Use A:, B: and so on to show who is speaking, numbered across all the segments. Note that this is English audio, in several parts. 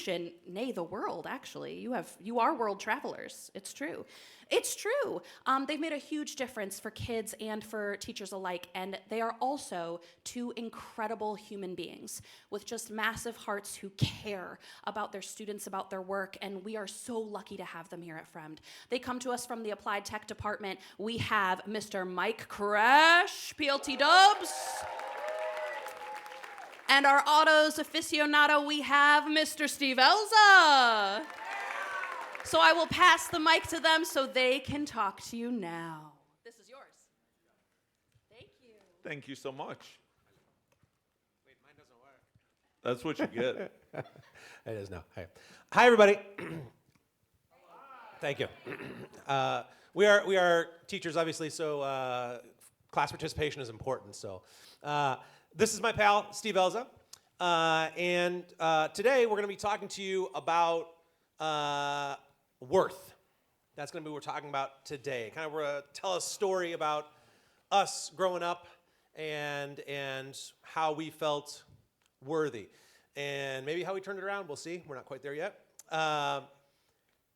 A: nation, nay, the world, actually. You are world travelers. It's true. It's true. They've made a huge difference for kids and for teachers alike, and they are also two incredible human beings with just massive hearts who care about their students, about their work, and we are so lucky to have them here at Fremd. They come to us from the Applied Tech Department. We have Mr. Mike Crash, PLT Dubs. And our autos aficionado, we have Mr. Steve Elza. So I will pass the mic to them so they can talk to you now. This is yours. Thank you.
B: Thank you so much.
C: Wait, mine doesn't work.
B: That's what you get.
C: It is now. Hi, everybody. Thank you. We are teachers, obviously, so class participation is important. So this is my pal, Steve Elza, and today we're going to be talking to you about worth. That's going to be what we're talking about today. Kind of we're going to tell a story about us growing up and how we felt worthy. And maybe how we turned it around, we'll see. We're not quite there yet.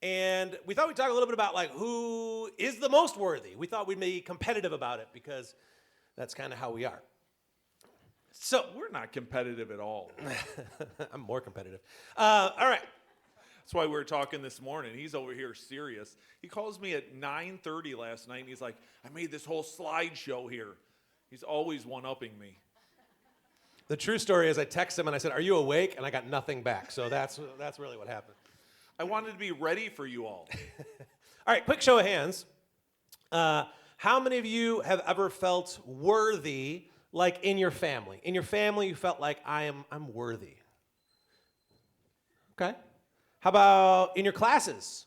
C: And we thought we'd talk a little bit about like who is the most worthy. We thought we'd be competitive about it because that's kind of how we are. So
B: We're not competitive at all.
C: I'm more competitive. All right.
B: That's why we were talking this morning. He's over here serious. He calls me at 9:30 last night, and he's like, I made this whole slideshow here. He's always one-upping me.
C: The true story is I texted him and I said, "Are you awake?" And I got nothing back. So that's really what happened.
B: I wanted to be ready for you all.
C: All right, quick show of hands. How many of you have ever felt worthy, like in your family? In your family, you felt like I'm worthy. Okay. How about in your classes?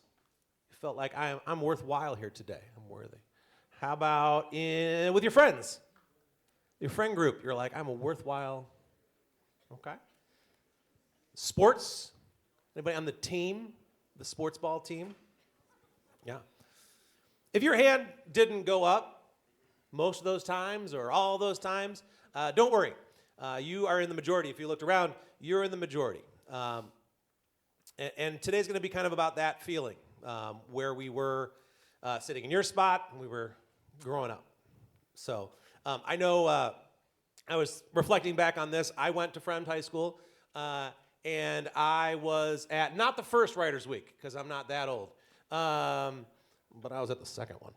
C: You felt like I'm worthwhile here today. I'm worthy. How about with your friends? Your friend group, you're like, I'm a worthwhile. Okay. Sports? Anybody on the team? The sports ball team? Yeah. If your hand didn't go up most of those times or all those times, don't worry. You are in the majority. If you looked around, you're in the majority. And today's going to be kind of about that feeling, where we were sitting in your spot when we were growing up. So I know I was reflecting back on this. I went to Fremd High School, and I was at, not the first Writers' Week, because I'm not that old, but I was at the second one.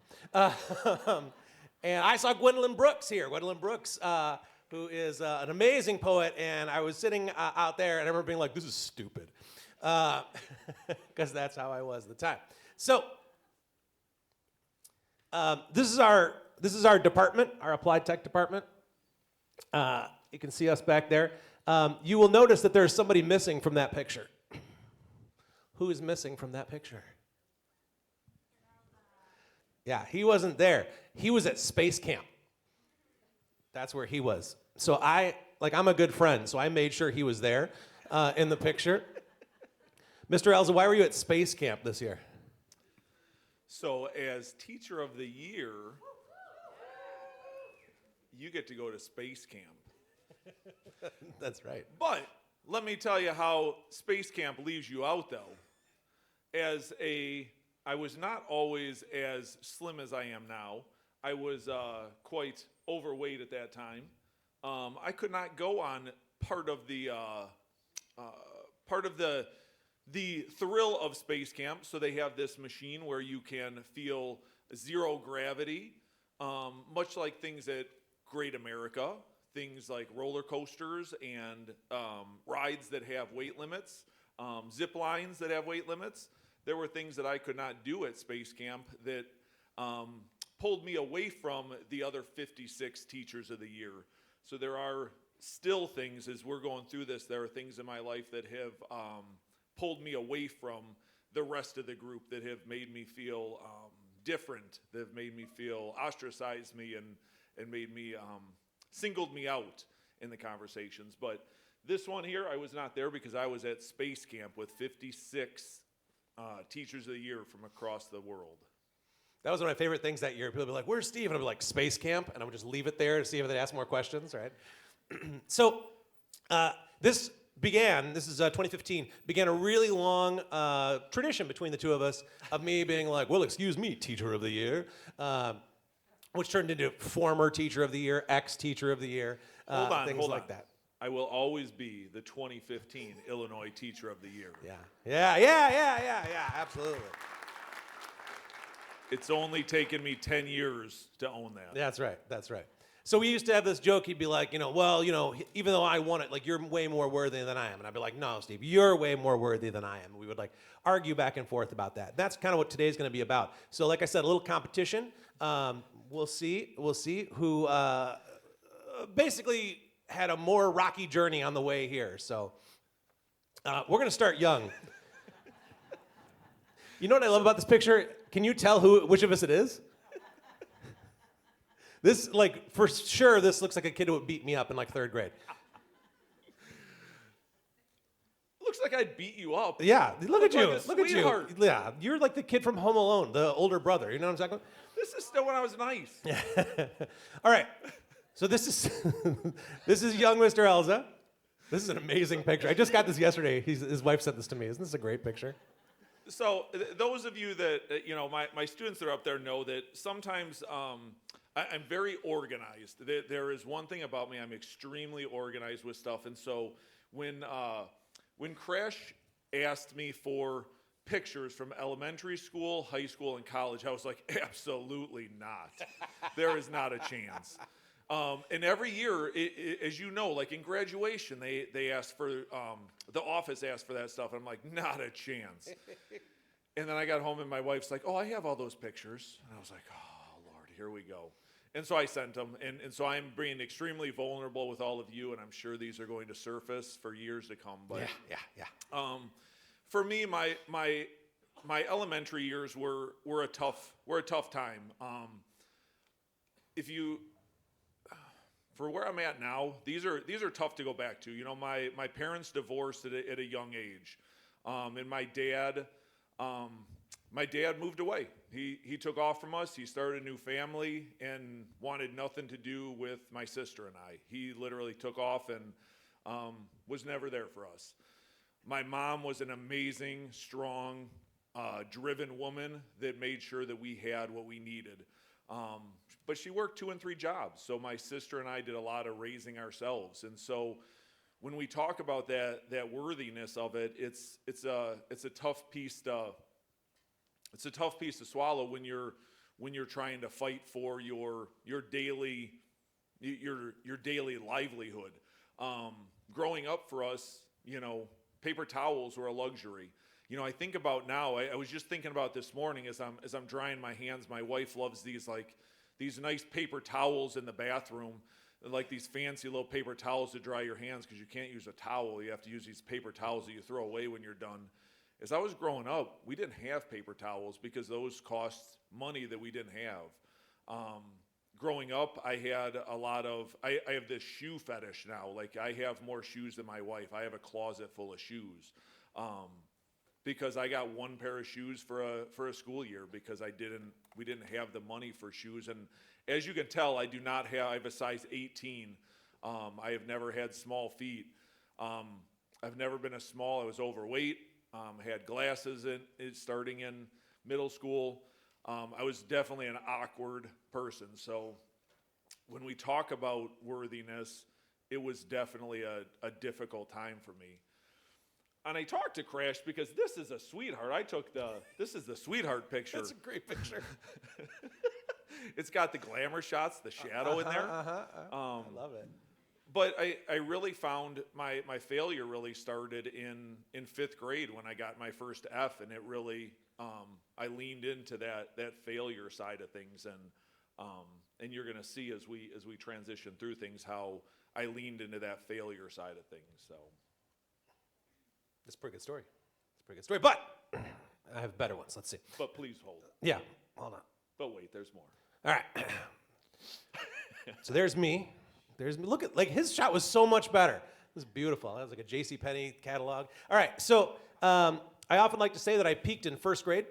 C: And I saw Gwendolyn Brooks here. Gwendolyn Brooks, who is an amazing poet, and I was sitting out there, and I remember being like, this is stupid. Because that's how I was at the time. So this is our department, our Applied Tech Department. You can see us back there. You will notice that there's somebody missing from that picture. Who is missing from that picture? Yeah, he wasn't there. He was at space camp. That's where he was. So I'm a good friend, so I made sure he was there in the picture. Mr. Elza, why were you at space camp this year?
B: So as teacher of the year, you get to go to space camp.
C: That's right.
B: But let me tell you how space camp leaves you out, though. I was not always as slim as I am now. I was quite overweight at that time. I could not go on part of the thrill of space camp. So they have this machine where you can feel zero gravity, much like things at Great America, things like roller coasters and rides that have weight limits, zip lines that have weight limits. There were things that I could not do at space camp that pulled me away from the other 56 teachers of the year. So there are still things, as we're going through this, there are things in my life that have pulled me away from the rest of the group, that have made me feel different, that have made me feel ostracized me and made me singled me out in the conversations. But this one here, I was not there because I was at space camp with 56 teachers of the year from across the world.
C: That was one of my favorite things that year. People would be like, "Where's Steve?" And I'd be like, "Space camp," and I would just leave it there to see if they'd ask more questions, right? So this began, this is 2015, began a really long tradition between the two of us of me being like, well, excuse me, teacher of the year, which turned into former teacher of the year, ex-teacher of the year, things like that.
B: I will always be the 2015 Illinois Teacher of the Year.
C: Yeah, absolutely.
B: It's only taken me 10 years to own that.
C: That's right. So we used to have this joke. He'd be like, well, even though I won it, like, you're way more worthy than I am. And I'd be like, no, Steve, you're way more worthy than I am. We would like argue back and forth about that. That's kind of what today's going to be about. So like I said, a little competition. We'll see who basically had a more rocky journey on the way here. So we're going to start young. You know what I love about this picture? Can you tell which of us it is? This, like, for sure, this looks like a kid who would beat me up in, like, 3rd grade.
B: Looks like I'd beat you up.
C: Yeah, look at you.
B: Like
C: Look at you. Yeah, you're like the kid from Home Alone, the older brother. You know what I'm talking about?
B: This is still when I was nice.
C: All right. So this is young Mr. Elza. This is an amazing picture. I just got this yesterday. His wife sent this to me. Isn't this a great picture?
B: So those of you that, my students that are up there know that sometimes I'm very organized. There is one thing about me, I'm extremely organized with stuff. And so when Crash asked me for pictures from elementary school, high school, and college, I was like, absolutely not. There is not a chance. And every year, as you know, like in graduation, they ask for, the office asked for that stuff. And I'm like, not a chance. And then I got home and my wife's like, oh, I have all those pictures. And I was like, oh, Lord, here we go. And so I sent them. And so I'm being extremely vulnerable with all of you. And I'm sure these are going to surface for years to come. But
C: Yeah.
B: For me, my elementary years were a tough time. For where I'm at now, these are tough to go back to. My parents divorced at a young age, and my dad moved away. He took off from us. He started a new family and wanted nothing to do with my sister and I. He literally took off and was never there for us. My mom was an amazing, strong, driven woman that made sure that we had what we needed. But she worked 2 and 3 jobs, so my sister and I did a lot of raising ourselves. And so when we talk about that worthiness of it, it's a tough piece to swallow when you're trying to fight for your daily livelihood. Growing up for us, paper towels were a luxury. I think about now, I was just thinking about this morning as I'm drying my hands. My wife loves these nice paper towels in the bathroom, like these fancy little paper towels to dry your hands because you can't use a towel. You have to use these paper towels that you throw away when you're done. As I was growing up, we didn't have paper towels because those cost money that we didn't have. Growing up, I had I have this shoe fetish now. Like, I have more shoes than my wife. I have a closet full of shoes. Because I got 1 pair of shoes for a school year because we didn't have the money for shoes. And as you can tell, I have a size 18. I have never had small feet. I've never been a small. I was overweight. Had glasses starting in middle school. I was definitely an awkward person. So when we talk about worthiness, it was definitely a difficult time for me. And I talked to Crash because this is a sweetheart. This is the sweetheart picture.
C: That's a great picture.
B: It's got the glamour shots, the shadow in there.
C: I love it.
B: But I really found my failure really started in 5th grade when I got my first F, and it really, I leaned into that failure side of things, and you're going to see as we transition through things how I leaned into that failure side of things. So.
C: It's a pretty good story. But I have better ones. Let's see.
B: But please hold.
C: Yeah, hold on.
B: But wait, there's more.
C: All right. So there's me. Look at, like, his shot was so much better. It was beautiful. That was like a JCPenney catalog. All right. So I often like to say that I peaked in 1st grade.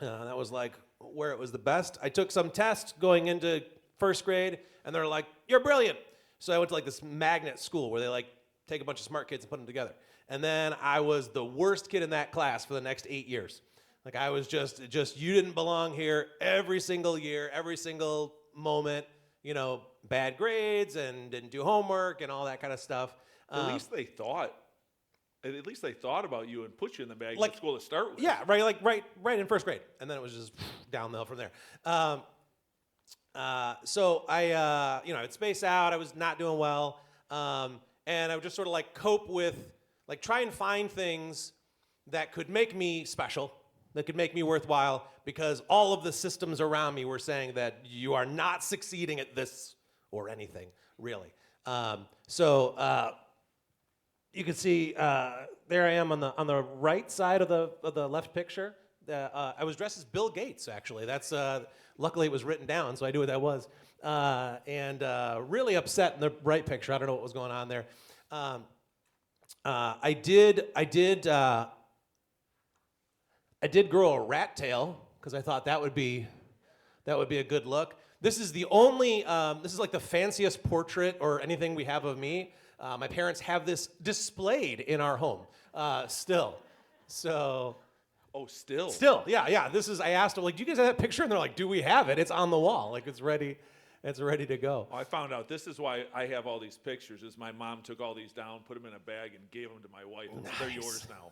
C: That was like where it was the best. I took some tests going into 1st grade, and they're like, "You're brilliant." So I went to like this magnet school where they like take a bunch of smart kids and put them together. And then I was the worst kid in that class for the next 8 years. Like I was just you didn't belong here every single year, every single moment, bad grades and didn't do homework and all that kind of stuff.
B: At least they thought about you and put you in the bag
C: Like-
B: at school to start with.
C: Yeah, right in first grade. And then it was just downhill from there. So I I'd space out. I was not doing well. And I would just sort of like cope with, like try and find things that could make me special, that could make me worthwhile, because all of the systems around me were saying that you are not succeeding at this or anything, really. You can see there I am on the right side of the left picture. I was dressed as Bill Gates, actually. That's luckily it was written down, so I knew what that was. And really upset in the right picture. I don't know what was going on there. I did grow a rat tail because I thought that would be a good look. This is the only. This is like the fanciest portrait or anything we have of me. My parents have this displayed in our home still. So.
B: Oh, still.
C: Still, yeah. I asked them, like, do you guys have that picture? And they're like, do we have it? It's on the wall. Like, it's ready to go.
B: I found out this is why I have all these pictures, is my mom took all these down, put them in a bag, and gave them to my wife. And they're yours now.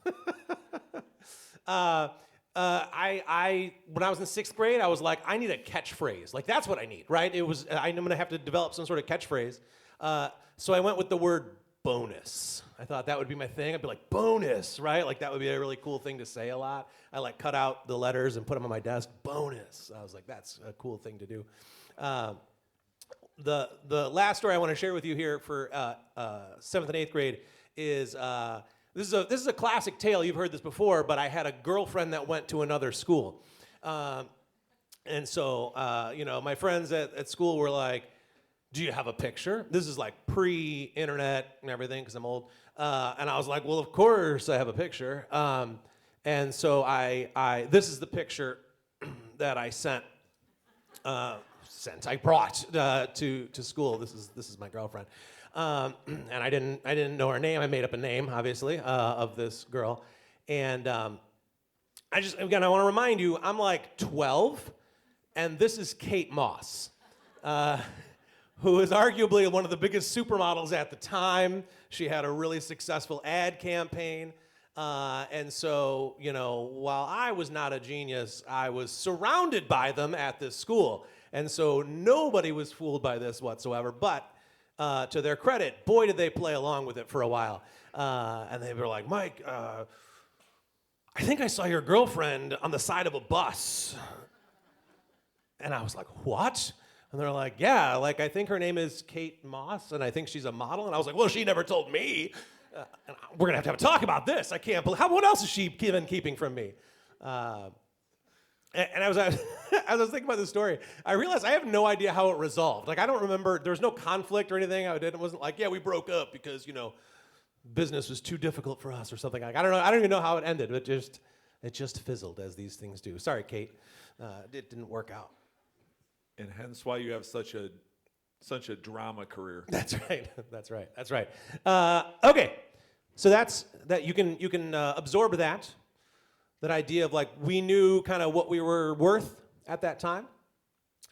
C: When I was in 6th grade, I was like, I need a catchphrase. Like, that's what I need, right? I'm going to have to develop some sort of catchphrase. So I went with the word bonus. I thought that would be my thing. I'd be like, bonus, right? Like, that would be a really cool thing to say a lot. I like cut out the letters and put them on my desk. Bonus. I was like, that's a cool thing to do. The last story I want to share with you here for 7th and 8th grade is this is a classic tale. You've heard this before, but I had a girlfriend that went to another school. And so, my friends at school were like, do you have a picture? This is like pre-internet and everything because I'm old. And I was like, well, of course I have a picture. And so this is the picture that I I brought to school. This is my girlfriend. And I didn't know her name. I made up a name, obviously, of this girl. And I want to remind you, I'm like 12, and this is Kate Moss. Who is arguably one of the biggest supermodels at the time. She had a really successful ad campaign. And so, while I was not a genius, I was surrounded by them at this school. And so nobody was fooled by this whatsoever. But to their credit, boy, did they play along with it for a while. And they were like, Mike, I think I saw your girlfriend on the side of a bus. And I was like, what? And they're like, yeah, like I think her name is Kate Moss, and I think she's a model. And I was like, well, she never told me. And we're going to have a talk about this. I can't believe, what else is she keeping from me? And as I was thinking about this story, I realized I have no idea how it resolved. Like, I don't remember, there was no conflict or anything. It wasn't like, yeah, we broke up because, business was too difficult for us or something like that. I don't know. I don't even know how it ended. It just fizzled, as these things do. Sorry, Kate. It didn't work out.
B: And hence why you have such a drama career.
C: That's right. Okay, so that's that. You can absorb that idea of like we knew kind of what we were worth at that time.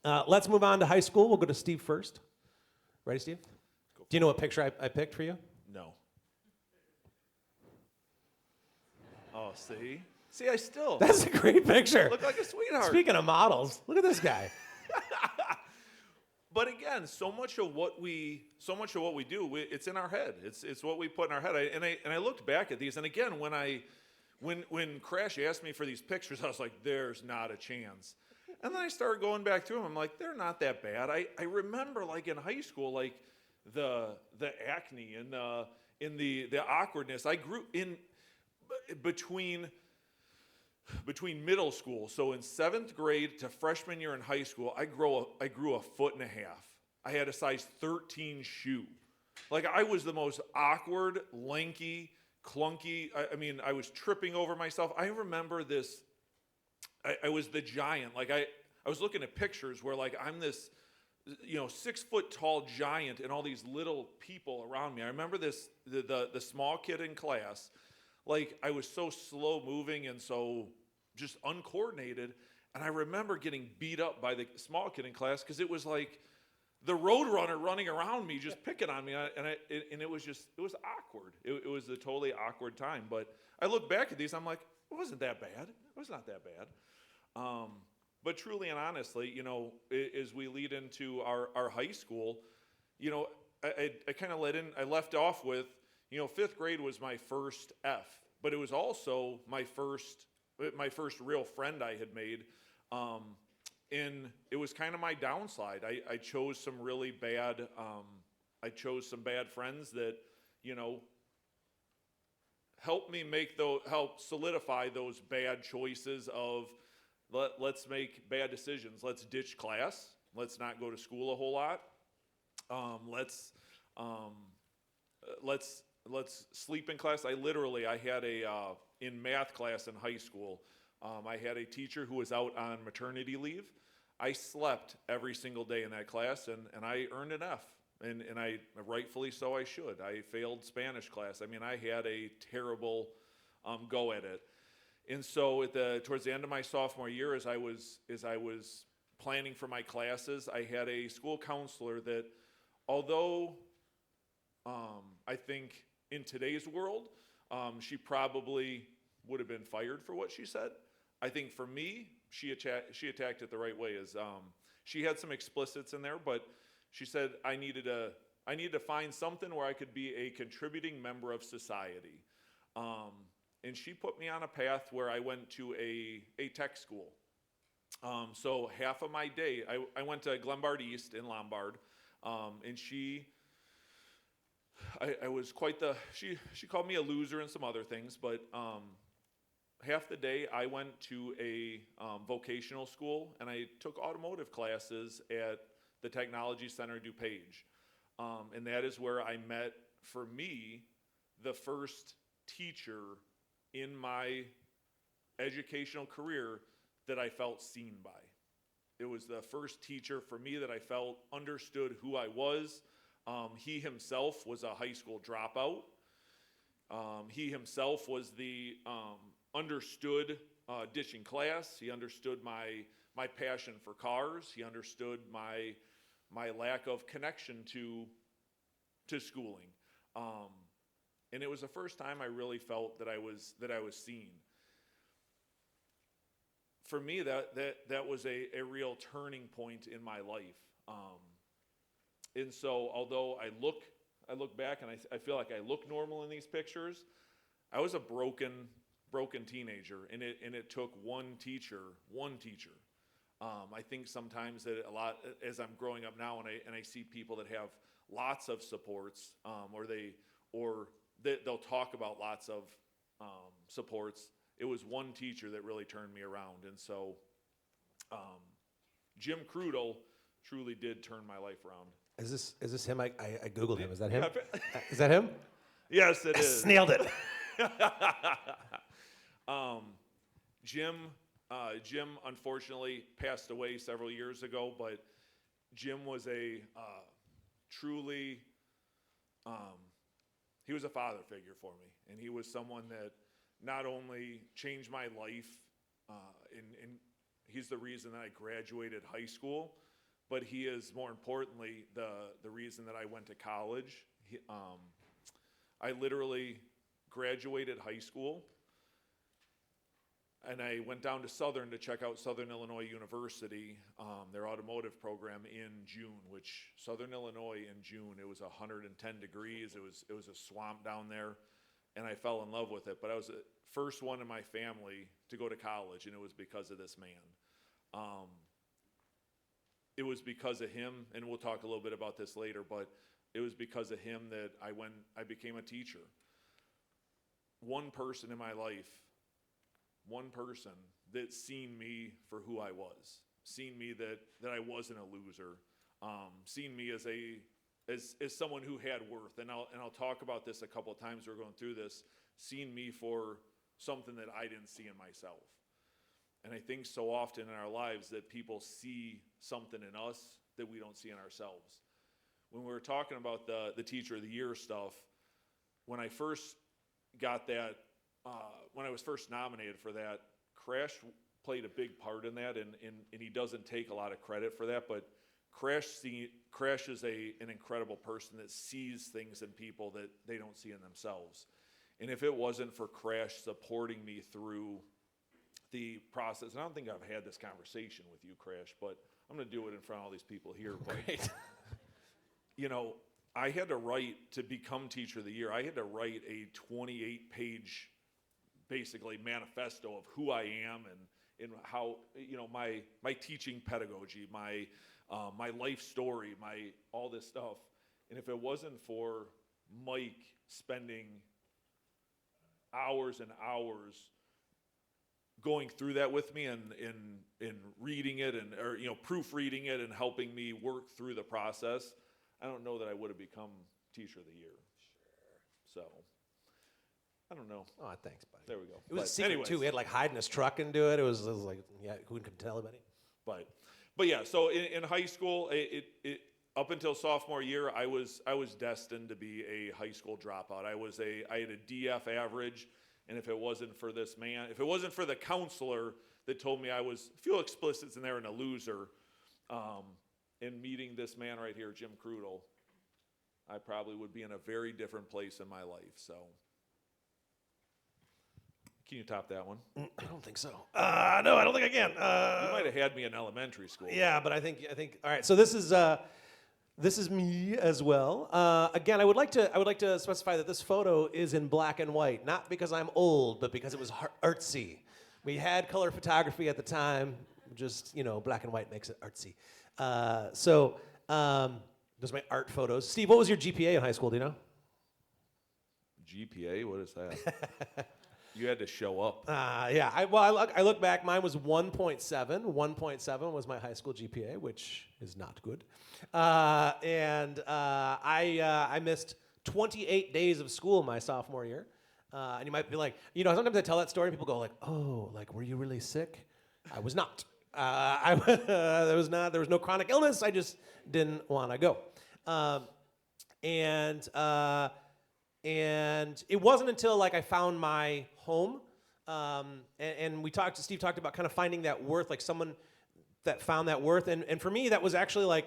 C: Let's move on to high school. We'll go to Steve first. Ready, Steve? Do you know what picture I picked for you?
B: No. Oh, see, I still.
C: That's a great picture.
B: Look like a sweetheart.
C: Speaking of models, look at this guy.
B: But again, so much of what we do, it's in our head. It's what we put in our head. And I looked back at these, and again, when Crash asked me for these pictures, I was like, there's not a chance. And then I started going back through them. I'm like, they're not that bad. I remember like in high school, like the acne and the awkwardness. I grew in between middle school, so in 7th grade to freshman year in high school, I grew 1.5 feet. I had a size 13 shoe. Like, I was the most awkward, lanky, clunky. I was tripping over myself. I remember this. I was the giant. Like, I was looking at pictures where, like, I'm this 6 foot tall giant and all these little people around me. I remember the small kid in class, like I was so slow moving and so just uncoordinated. And I remember getting beat up by the small kid in class because it was like the road runner running around me, just picking on me. And it was awkward. It was a totally awkward time. But I look back at these, I'm like, it wasn't that bad. It was not that bad. But truly and honestly, as we lead into our high school, I kind of I left off with, 5th grade was my first F, but it was also my first real friend I had made. And it was kind of my downside. I chose some really bad, some bad friends that, help solidify those bad choices of let's make bad decisions. Let's ditch class. Let's not go to school a whole lot. Let's sleep in class. I had in math class in high school, I had a teacher who was out on maternity leave. I slept every single day in that class, and I earned an F. And I rightfully so I should. I failed Spanish class. I mean, I had a terrible go at it. And so towards the end of my sophomore year, as I was planning for my classes, I had a school counselor that, although I think in today's world, she probably would have been fired for what she said. I think for me, she attacked it the right way. She had some explicits in there, but she said I needed to find something where I could be a contributing member of society. And she put me on a path where I went to a tech school. So half of my day, I went to Glenbard East in Lombard, and I was she called me a loser and some other things, but half the day I went to a vocational school, and I took automotive classes at the Technology Center DuPage. And that is where I met, for me, the first teacher in my educational career that I felt seen by. It was the first teacher for me that I felt understood who I was. He himself was a high school dropout. He himself was the understood ditching class. He understood my passion for cars. He understood my lack of connection to schooling. And it was the first time I really felt that I was seen. For me, that was a real turning point in my life. And so, although I look back and I feel like I look normal in these pictures, I was a broken teenager, and it took one teacher. I think sometimes that a lot, as I'm growing up now, and I see people that have lots of supports, or they'll talk about lots of supports. It was one teacher that really turned me around, and so Jim Crudel truly did turn my life around.
C: Is this him? I Googled him. Is that him?
B: Yeah.
C: Is that him?
B: Yes, it is.
C: Nailed it.
B: Jim unfortunately passed away several years ago, but Jim was a truly, he was a father figure for me, and he was someone that not only changed my life, and he's the reason that I graduated high school, but he is, more importantly, the reason that I went to college. I literally graduated high school, and I went down to Southern to check out Southern Illinois University, their automotive program in June, which Southern Illinois in June, it was 110 degrees. It was a swamp down there, and I fell in love with it. But I was the first one in my family to go to college, and it was because of this man. It was because of him, and we'll talk a little bit about this later, but it was because of him that I became a teacher. One person in my life, one person that seen me for who I was, seen me that I wasn't a loser, seen me as someone who had worth, and I'll talk about this a couple of times we're going through this, seen me for something that I didn't see in myself. And I think so often in our lives that people see something in us that we don't see in ourselves. When we were talking about the Teacher of the Year stuff, when I first got that, when I was first nominated for that, Crash played a big part in that, and he doesn't take a lot of credit for that, but Crash is an incredible person that sees things in people that they don't see in themselves. And if it wasn't for Crash supporting me through the process, and I don't think I've had this conversation with you, Crash, but I'm going to do it in front of all these people here.
C: Great.
B: You know, I had to write, to become Teacher of the Year, I had to write a 28-page, basically, manifesto of who I am and how, you know, my teaching pedagogy, my life story, all this stuff. And if it wasn't for Mike spending hours and hours going through that with me and reading it or you know, proofreading it and helping me work through the process, I don't know that I would have become Teacher of the Year. Sure. So, I don't know.
C: Oh, thanks, buddy.
B: There we go.
C: It was a secret, too. We had, like, hide in his truck and do it. It was like, yeah, who could tell anybody?
B: But yeah, so in high school, it up until sophomore year, I was destined to be a high school dropout. I had a DF average, and if it wasn't for this man, if it wasn't for the counselor that told me I was, a few explicits in there, and a loser, in meeting this man right here, Jim Crudel, I probably would be in a very different place in my life. So, can you top that one?
C: I don't think so. No, I don't think I can.
B: You might have had me in elementary school.
C: Yeah, but I think. All right. So this is me as well. Again, I would like to specify that this photo is in black and white, not because I'm old, but because it was artsy. We had color photography at the time. Just, you know, black and white makes it artsy. Those are my art photos. Steve, what was your GPA in high school? Do you know?
B: GPA? What is that? You had to show up.
C: Yeah. I look back. Mine was 1.7. 1.7 was my high school GPA, which is not good. I missed 28 days of school my sophomore year. And you might be like, you know, sometimes I tell that story and people go like, oh, like, were you really sick? I was not. There was no chronic illness. I just didn't want to go. And it wasn't until like I found my home, and Steve talked about kind of finding that worth, like someone that found that worth. And for me, that was actually like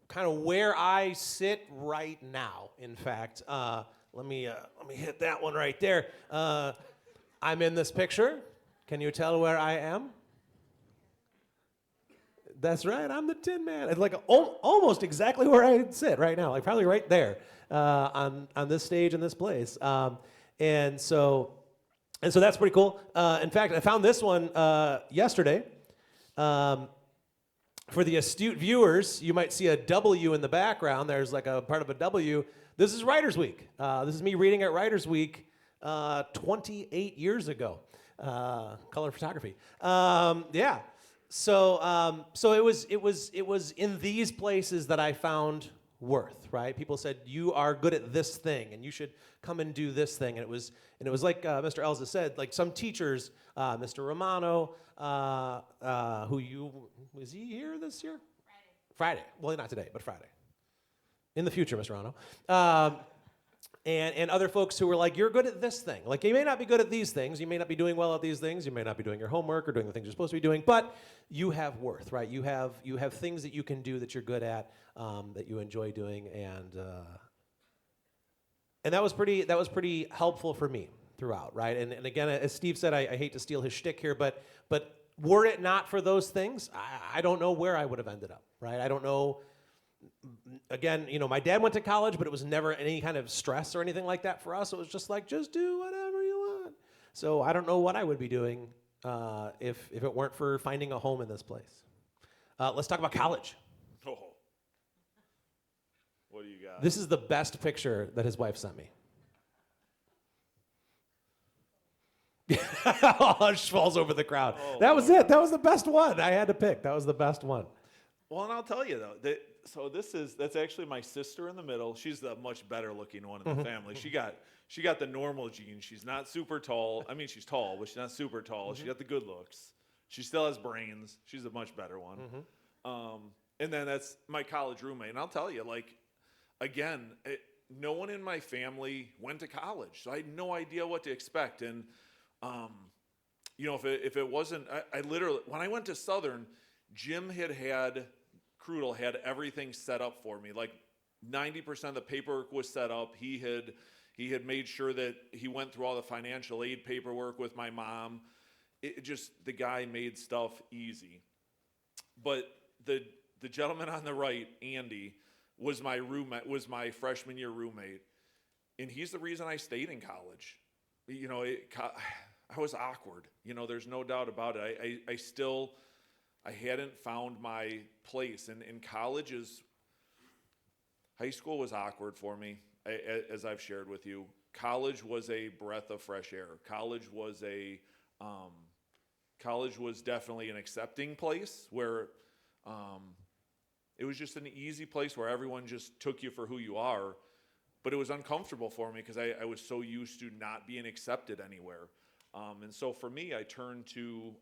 C: kind of where I sit right now. In fact, let me hit that one right there. I'm in this picture. Can you tell where I am? That's right. I'm the Tin Man. It's like almost exactly where I sit right now, like probably right there on this stage in this place. And so that's pretty cool. In fact, I found this one yesterday. For the astute viewers, you might see a W in the background. There's like a part of a W. This is Writers Week. This is me reading at Writers Week 28 years ago. Color photography. Yeah. So it was in these places that I found worth, right? People said, you are good at this thing, and you should come and do this thing. And it was like Mr. Elza said, like some teachers, Mr. Romano, was he here this year? Friday. Well, not today, but Friday. In the future, Mr. Romano. And other folks who were like, you're good at this thing. Like, you may not be good at these things. You may not be doing well at these things. You may not be doing your homework or doing the things you're supposed to be doing. But you have worth, right? You have things that you can do that you're good at, that you enjoy doing. And that was pretty helpful for me throughout, right? And again, as Steve said, I hate to steal his shtick here, but were it not for those things, I don't know where I would have ended up, right? I don't know. Again, you know, my dad went to college, but it was never any kind of stress or anything like that for us. It was just like, just do whatever you want. So I don't know what I would be doing if it weren't for finding a home in this place. Let's talk about college.
B: Oh. What do you got?
C: This is the best picture that his wife sent me. Hush falls over the crowd. Oh, that was it. That was the best one. I had to pick. That was the best one.
B: Well, and I'll tell you though, that's actually my sister in the middle. She's the much better looking one in the family. She got the normal genes. She's not super tall. I mean, she's tall, but she's not super tall. She got the good looks. She still has brains. She's a much better one. And then that's my college roommate. And I'll tell you, like, again, no one in my family went to college, so I had no idea what to expect. And, if it wasn't, I literally, when I went to Southern, Jim Krudel had everything set up for me. Like 90% of the paperwork was set up. He had made sure that he went through all the financial aid paperwork with my mom. The guy made stuff easy. But the gentleman on the right, Andy, was my roommate, was my freshman year roommate, and he's the reason I stayed in college. I was awkward. There's no doubt about it. I hadn't found my place, and high school was awkward for me, as I've shared with you. College was a breath of fresh air. College was definitely an accepting place where it was just an easy place where everyone just took you for who you are. But it was uncomfortable for me because I was so used to not being accepted anywhere. And so for me, I turned to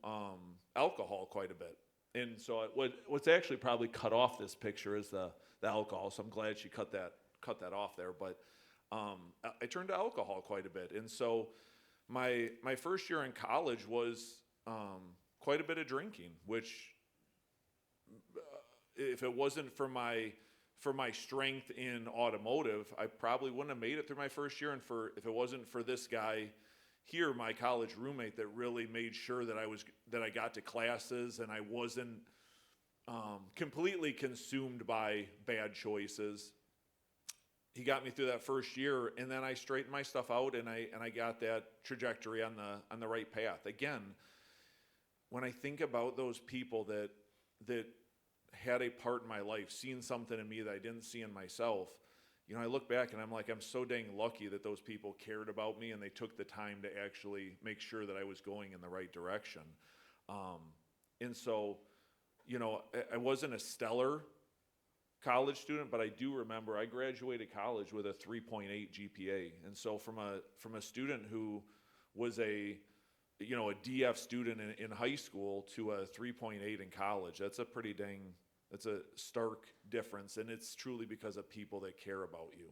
B: alcohol quite a bit. And so what's actually probably cut off this picture is the alcohol. So I'm glad she cut that off there. But I turned to alcohol quite a bit. And so my first year in college was quite a bit of drinking, which if it wasn't for my strength in automotive, I probably wouldn't have made it through my first year. And if it wasn't for this guy here, my college roommate, that really made sure that I got to classes and I wasn't completely consumed by bad choices. He got me through that first year, and then I straightened my stuff out, and I got that trajectory on the right path. Again, when I think about those people that had a part in my life, seen something in me that I didn't see in myself, I look back and I'm like, I'm so dang lucky that those people cared about me and they took the time to actually make sure that I was going in the right direction. And so, I wasn't a stellar college student, but I do remember I graduated college with a 3.8 GPA. And so from a student who was a DF student in high school to a 3.8 in college, that's a stark difference, and it's truly because of people that care about you.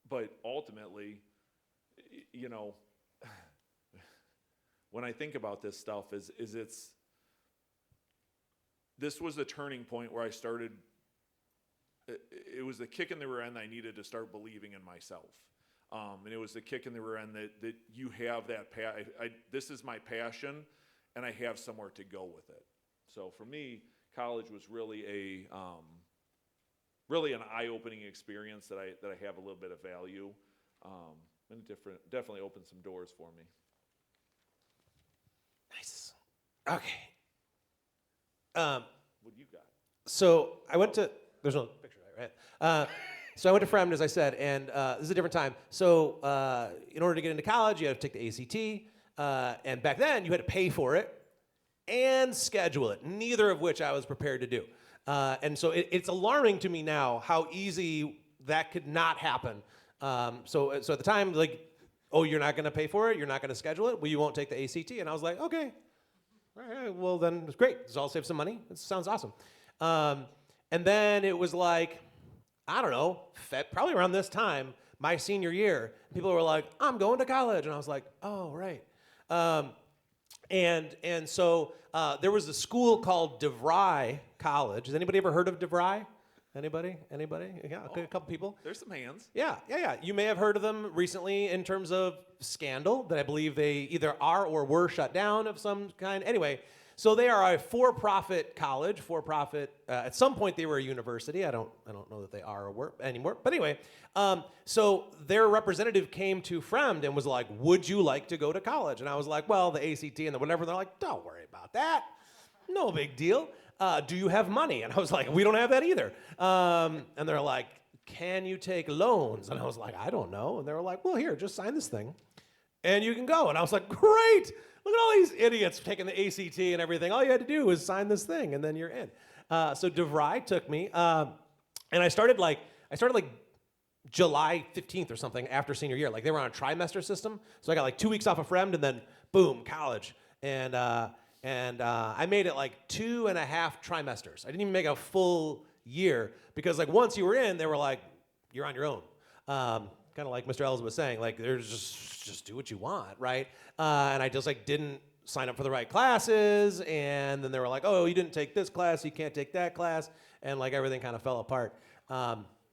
B: But ultimately, when I think about this stuff, this was the turning point where I started. It was the kick in the rear end I needed to start believing in myself. And it was the kick in the rear end that you have that this is my passion, and I have somewhere to go with it. So for me, college was really an eye-opening experience that I have a little bit of value, and definitely opened some doors for me.
C: Nice. Okay.
B: What you got?
C: So I went to, there's no picture of that, right? So I went to Fremd, as I said, and this is a different time. So in order to get into college, you had to take the ACT, and back then you had to pay for it and schedule it, neither of which I was prepared to do. And so it's alarming to me now how easy that could not happen. So at the time, like, oh, you're not going to pay for it? You're not going to schedule it? Well, you won't take the ACT? And I was like, okay. All right, well, then it's great. I'll save some money. It sounds awesome. And then it was like, I don't know, probably around this time, my senior year, people were like, I'm going to college. And I was like, oh, right. And so there was a school called DeVry College. Has anybody ever heard of DeVry? Anybody? Yeah, a couple people.
B: There's some hands.
C: Yeah. You may have heard of them recently in terms of scandal that I believe they either are or were shut down of some kind. Anyway, so they are a for-profit college. At some point they were a university. I don't know that they are or were anymore. But anyway, so their representative came to Fremd and was like, "Would you like to go to college?" And I was like, "Well, the ACT and the whatever." And they're like, "Don't worry about that. No big deal. Do you have money?" And I was like, "We don't have that either." And they're like, "Can you take loans?" And I was like, "I don't know." And they were like, "Well, here, just sign this thing, and you can go." And I was like, "Great! Look at all these idiots taking the ACT and everything. All you had to do was sign this thing, and then you're in." So DeVry took me, and I started like July 15th or something after senior year. Like they were on a trimester system, so I got like 2 weeks off of Fremd, and then boom, college. And And I made it like 2.5 trimesters. I didn't even make a full year because like once you were in, they were like, you're on your own. Kind of like Mr. Ellis was saying, like there's just do what you want, right? And I just like didn't sign up for the right classes, and then they were like, oh, you didn't take this class, you can't take that class, and like everything kind of fell apart.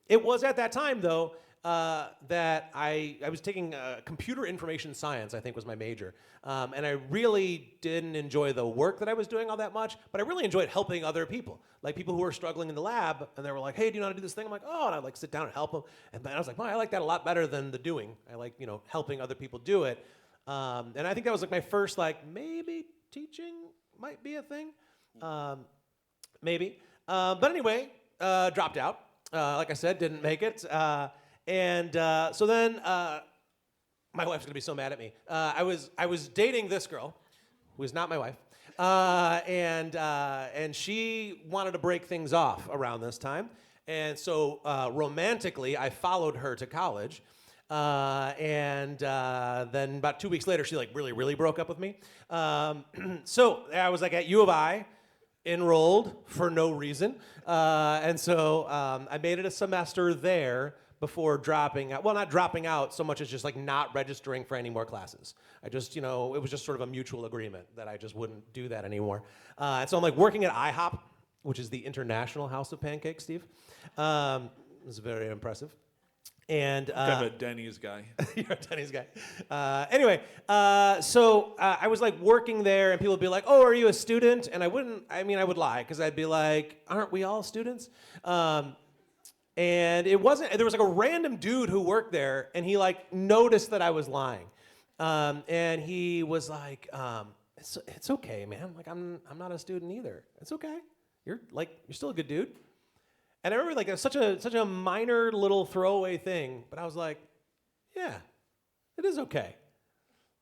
C: It was at that time though that I was taking computer information science, I think was my major. And I really didn't enjoy the work that I was doing all that much, but I really enjoyed helping other people. Like people who were struggling in the lab, and they were like, hey, do you know how to do this thing? I'm like, oh, and I'd like sit down and help them. And I was like, well, I like that a lot better than the doing. I like, helping other people do it. And I think that was like my first, like, maybe teaching might be a thing. Maybe. But anyway, dropped out. Like I said, didn't make it. So then my wife's gonna be so mad at me. I was dating this girl, who is not my wife, and she wanted to break things off around this time, and so romantically, I followed her to college, and then about 2 weeks later, she like really broke up with me. So I was like at U of I, enrolled for no reason, and so I made it a semester there before dropping out. Well, not dropping out so much as just like not registering for any more classes. I just, it was just sort of a mutual agreement that I just wouldn't do that anymore. And so I'm like working at IHOP, which is the International House of Pancakes, Steve. It was very impressive. And
B: I'm a Denny's guy.
C: You're a Denny's guy. Anyway, so I was like working there, and people would be like, "Oh, are you a student?" And I would lie because I'd be like, "Aren't we all students?" And it wasn't. There was like a random dude who worked there, and he like noticed that I was lying, and he was like, "It's okay, man. Like I'm not a student either. It's okay. You're still a good dude." And I remember like it was such a minor little throwaway thing, but I was like, yeah, it is okay.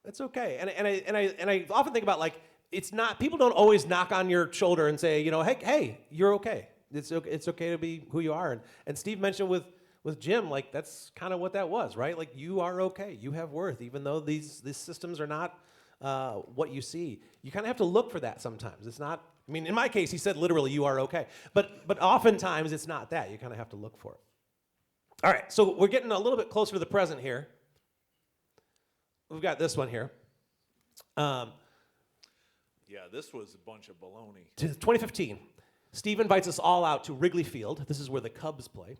C: It's okay. And I often think about like it's not, people don't always knock on your shoulder and say, hey, you're okay. It's okay to be who you are. And Steve mentioned with Jim, like that's kind of what that was, right? Like you are okay. You have worth, even though these systems are not what you see. You kind of have to look for that sometimes. It's not. I mean, in my case, he said literally, you are okay. But oftentimes, it's not that. You kind of have to look for it. All right, so we're getting a little bit closer to the present here. We've got this one here.
B: Yeah, this was a bunch of baloney.
C: 2015, Steve invites us all out to Wrigley Field. This is where the Cubs play.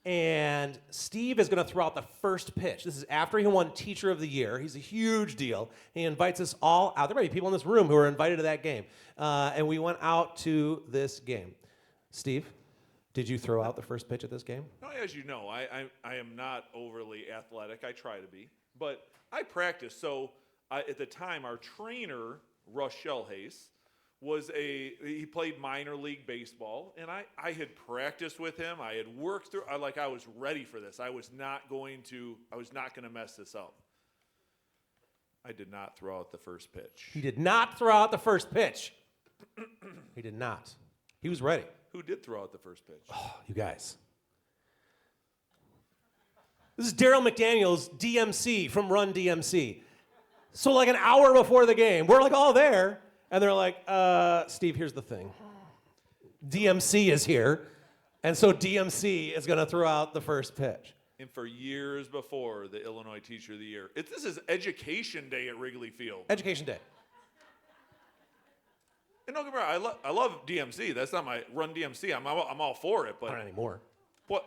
C: And Steve is going to throw out the first pitch. This is after he won Teacher of the Year. He's a huge deal. He invites us all out. There might be people in this room who are invited to that game. And we went out to this game. Steve, did you throw out the first pitch at this game?
B: No, as you know, I am not overly athletic. I try to be. But I practice. So at the time, our trainer, Russ Shellhace, he played minor league baseball, and I had practiced with him. I had worked through, I was ready for this. I was not going to mess this up. I did not throw out the first pitch.
C: He did not throw out the first pitch. He did not. He was ready.
B: Who did throw out the first pitch?
C: Oh, you guys. This is Daryl McDaniel's DMC from Run DMC. So like an hour before the game, we're like all there. And they're like, Steve, here's the thing. DMC is here, and so DMC is going to throw out the first pitch.
B: And for years before the Illinois Teacher of the Year, this is Education Day at Wrigley Field.
C: Education Day.
B: And don't get me wrong, I love DMC. That's not my Run DMC. I'm all for it, but
C: Not anymore.
B: what?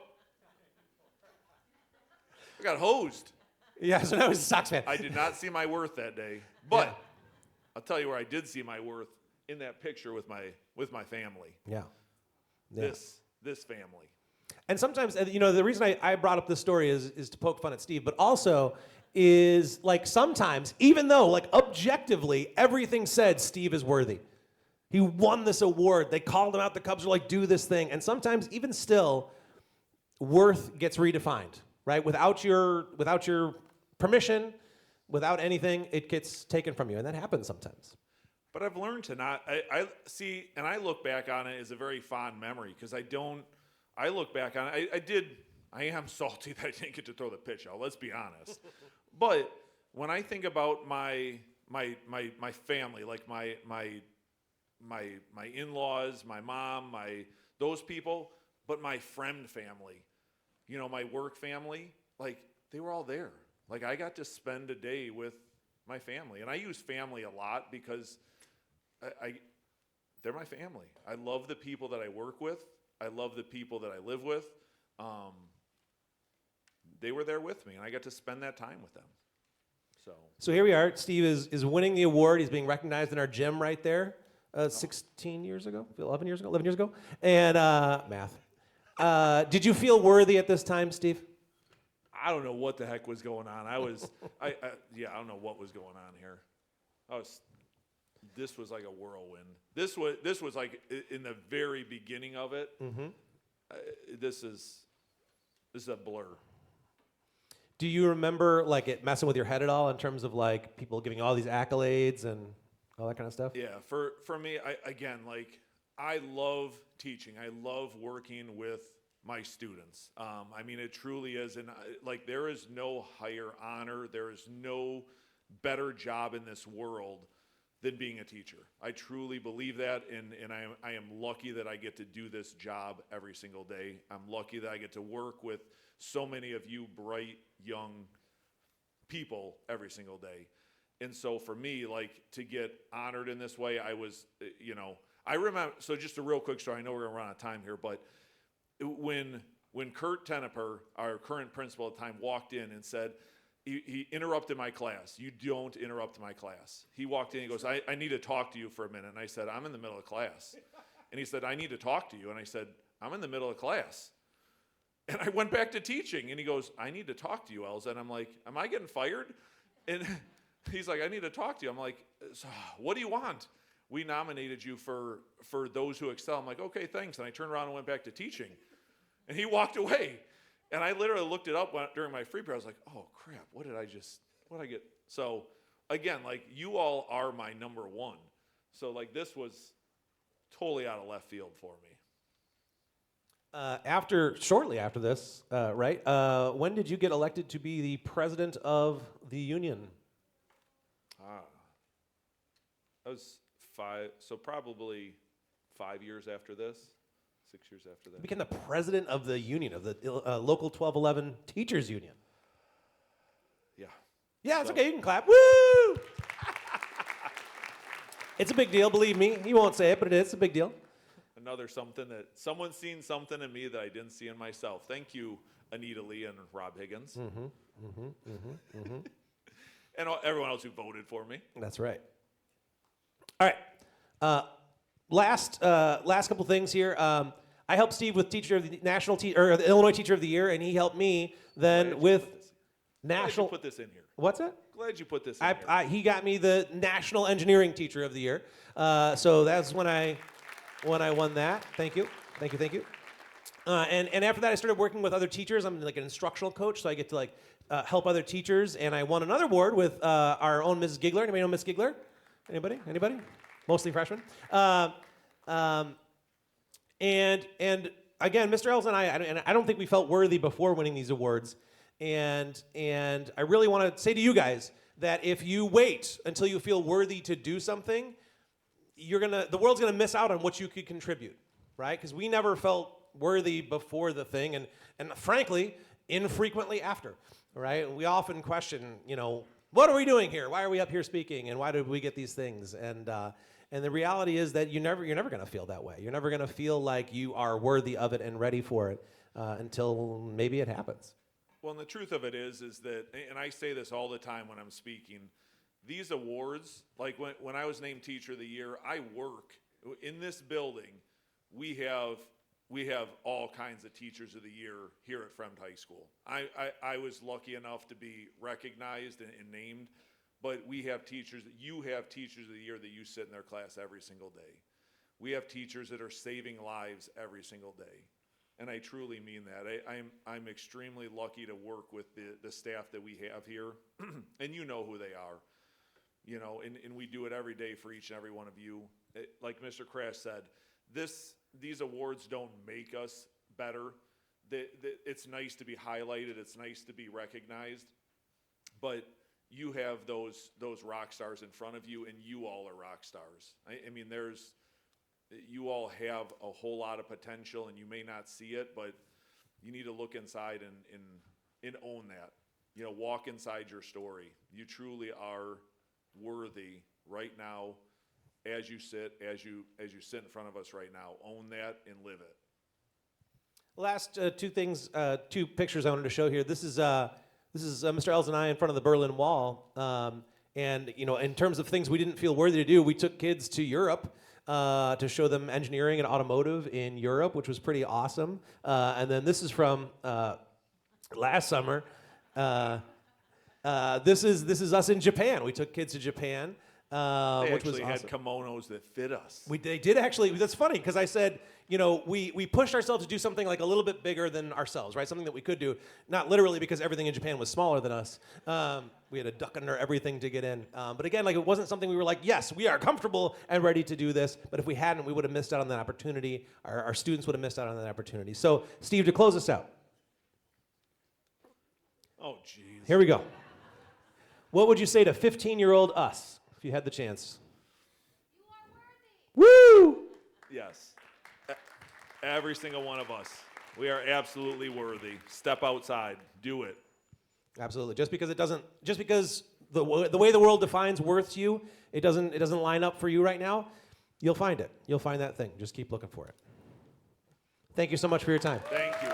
B: I got hosed.
C: Yeah, so now he's a Sox fan.
B: I did not see my worth that day, but.
C: Yeah.
B: I'll tell you where I did see my worth in that picture with my family.
C: Yeah.
B: This family.
C: And sometimes, the reason I brought up this story is to poke fun at Steve, but also is like sometimes, even though like objectively everything said Steve is worthy. He won this award. They called him out. The Cubs were like, do this thing. And sometimes even still, worth gets redefined, right? Without your permission, without anything, it gets taken from you, and that happens sometimes.
B: But I've learned to not. I see, and I look back on it as a very fond memory because I look back on it. I am salty that I didn't get to throw the pitch out. Let's be honest. But when I think about my family, like my my in-laws, my mom, those people, but my Fremd family, my work family, like they were all there. Like I got to spend a day with my family, and I use family a lot because they're my family. I love the people that I work with. I love the people that I live with. They were there with me, and I got to spend that time with them.
C: So here we are. Steve is winning the award. He's being recognized in our gym right there. 16 years ago, 11 years ago, and math. Did you feel worthy at this time, Steve?
B: I don't know what the heck was going on. I don't know what was going on here. This was like a whirlwind. This was like in the very beginning of it. Mm-hmm. This is a blur.
C: Do you remember like it messing with your head at all in terms of like people giving all these accolades and all that kind of stuff?
B: Yeah, for me, I love teaching. I love working with my students. I mean, it truly is, and there is no higher honor. There is no better job in this world than being a teacher. I truly believe that, and I am lucky that I get to do this job every single day. I'm lucky that I get to work with so many of you bright, young people every single day. And so for me, to get honored in this way, I was, I remember, so just a real quick story. I know we're going to run out of time here, but when Kurt Teneper, our current principal at the time, walked in and said, he interrupted my class. You don't interrupt my class. He walked in, he goes, I need to talk to you for a minute. And I said, I'm in the middle of class. And he said, I need to talk to you. And I said, I'm in the middle of class. And I went back to teaching, and he goes, I need to talk to you, Elza. And I'm like, am I getting fired? And he's like, I need to talk to you. I'm like, so, what do you want? We nominated you for those who excel. I'm like, okay, thanks. And I turned around and went back to teaching. And he walked away. And I literally looked it up during my free period. I was like, oh, crap, what did I get? So, again, you all are my number one. So, this was totally out of left field for me.
C: Shortly after this, right? When did you get elected to be the president of the union?
B: That was probably 5 years after this, 6 years after that.
C: You became the president of the union, of the local 1211 teachers union.
B: Yeah.
C: Yeah, it's okay. You can clap. Woo! It's a big deal, believe me. He won't say it, but it's a big deal.
B: Another something that someone's seen something in me that I didn't see in myself. Thank you, Anita Lee and Rob Higgins. And everyone else who voted for me.
C: That's right. All right. Last couple things here. I helped Steve with teacher of the the Illinois Teacher of the Year, and he helped me then with national.
B: Glad you put this in here.
C: What's that?
B: Glad you put this in here.
C: He got me the National Engineering Teacher of the Year. So that's when I won that. Thank you. And after that, I started working with other teachers. I'm like an instructional coach, so I get to help other teachers. And I won another award with our own Mrs. Giggler. Anybody know Miss Giggler? Anybody? Mostly freshmen. And again, Mr. Ells and I don't think we felt worthy before winning these awards. And I really want to say to you guys that if you wait until you feel worthy to do something, the world's gonna miss out on what you could contribute, right? Because we never felt worthy before the thing, and frankly, infrequently after, right? We often question, what are we doing here? Why are we up here speaking? And why did we get these things? And the reality is that you're never gonna feel that way. You're never gonna feel like you are worthy of it and ready for it until maybe it happens.
B: Well, and the truth of it is that, and I say this all the time when I'm speaking, these awards, like when I was named Teacher of the Year, I work in this building. We have all kinds of Teachers of the Year here at Fremd High School. I was lucky enough to be recognized and named, but you have Teachers of the Year that you sit in their class every single day. We have teachers that are saving lives every single day. And I truly mean that. I'm extremely lucky to work with the staff that we have here, and you know who they are. And we do it every day for each and every one of you. Like Mr. Crash said, these awards don't make us better. It's nice to be highlighted. It's nice to be recognized. But you have those rock stars in front of you, and you all are rock stars. I mean, there's you all have a whole lot of potential, and you may not see it, but you need to look inside and own that. You know, walk inside your story. You truly are worthy right now, as you sit in front of us right now. Own that and live it.
C: Last two pictures I wanted to show here. This is Mr. Els and I in front of the Berlin Wall. And you know, in terms of things we didn't feel worthy to do, we took kids to Europe to show them engineering and automotive in Europe, which was pretty awesome. And then this is from last summer. This is us in Japan. We took kids to Japan,
B: They
C: which was
B: actually
C: awesome.
B: had kimonos that fit us.
C: They did actually. That's funny because I said, you know, we pushed ourselves to do something like a little bit bigger than ourselves, right? Something that we could do, not literally because everything in Japan was smaller than us. We had to duck under everything to get in. But again, like it wasn't something we were like, yes, we are comfortable and ready to do this. But if we hadn't, we would have missed out on that opportunity. Our students would have missed out on that opportunity. So, Steve, to close us out,
B: Oh, jeez.
C: here we go. What would you say to 15-year-old us if you had the chance? You are worthy. Woo!
B: Yes. Every single one of us. We are absolutely worthy. Step outside. Do it.
C: Absolutely. Just because the way the world defines worth to you, it doesn't line up for you right now, you'll find it. You'll find that thing. Just keep looking for it. Thank you so much for your time.
B: Thank you.